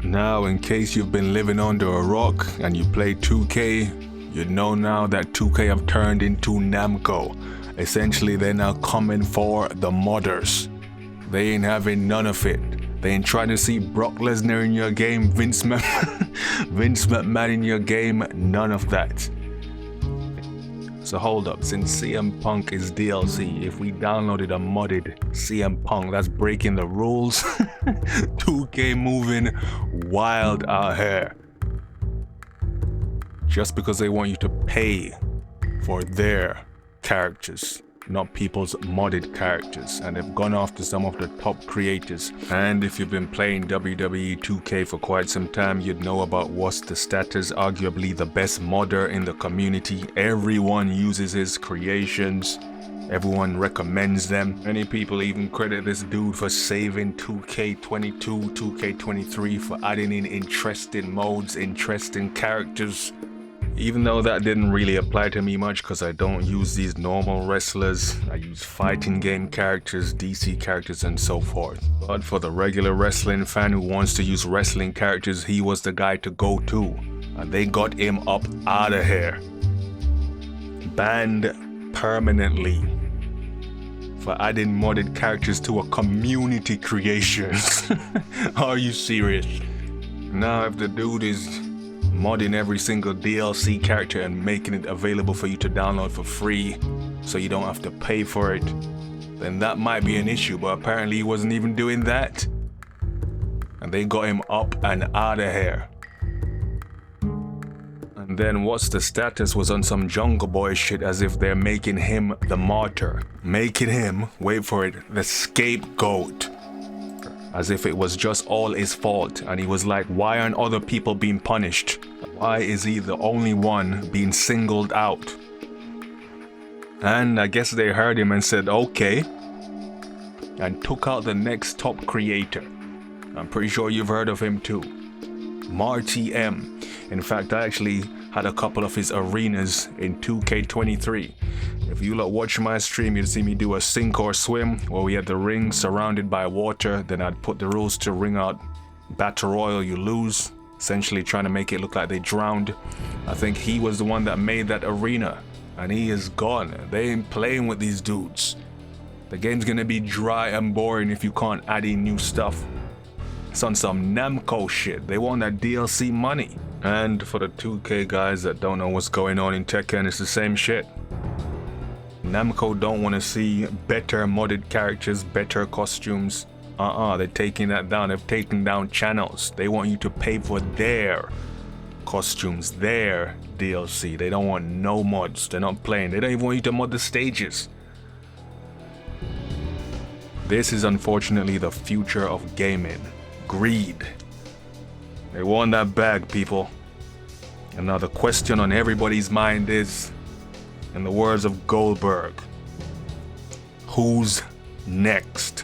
Now, in case you've been living under a rock and you play 2K, you know now that 2K have turned into Namco. Essentially, they're now coming for the modders. They ain't having none of it. They ain't trying to see Brock Lesnar in your game, Vince McMahon in your game, none of that. So hold up, since CM Punk is DLC, if we downloaded a modded CM Punk, that's breaking the rules. 2K moving wild out here. Just because they want you to pay for their characters, not people's modded characters, and they've gone after some of the top creators. And if you've been playing WWE2K for quite some time, you'd know about WhatsTheStatus, arguably the best modder in the community. Everyone uses his creations, everyone recommends them. Many people even credit this dude for saving 2K22, 2K23, for adding in interesting modes, interesting characters. Even though that didn't really apply to me much because I don't use these normal wrestlers, I use fighting game characters, DC characters and so forth. But for the regular wrestling fan who wants to use wrestling characters, he was the guy to go to. And they got him up out of here. Banned permanently for adding modded characters to a community creation. Are you serious? Now if the dude is modding every single DLC character and making it available for you to download for free so you don't have to pay for it, then that might be an issue, but apparently he wasn't even doing that. And they got him up and out of here. And then WhatsTheStatus was on some Jungle Boy shit, as if they're making him the martyr. Making him, wait for it, the scapegoat. As if it was just all his fault, and he was like, why aren't other people being punished? Why is he the only one being singled out? And I guess they heard him and said okay, and took out the next top creator. I'm pretty sure you've heard of him too, MartyM. In fact, I actually had a couple of his arenas in 2K23. If you lot watch my stream, you'd see me do a sink or swim where we had the ring surrounded by water. Then I'd put the rules to ring out battle royal, you lose, essentially trying to make it look like they drowned. I think he was the one that made that arena, and he is gone. They ain't playing with these dudes. The game's gonna be dry and boring if you can't add in new stuff. It's on some Namco shit. They want that DLC money. And for the 2K guys that don't know what's going on in Tekken, it's the same shit. Namco don't want to see better modded characters, better costumes. They're taking that down. They've taken down channels. They want you to pay for their costumes, their DLC. They don't want no mods. They're not playing. They don't even want you to mod the stages. This is unfortunately the future of gaming. Greed. They want that bag, people. And now the question on everybody's mind is, in the words of Goldberg, who's next?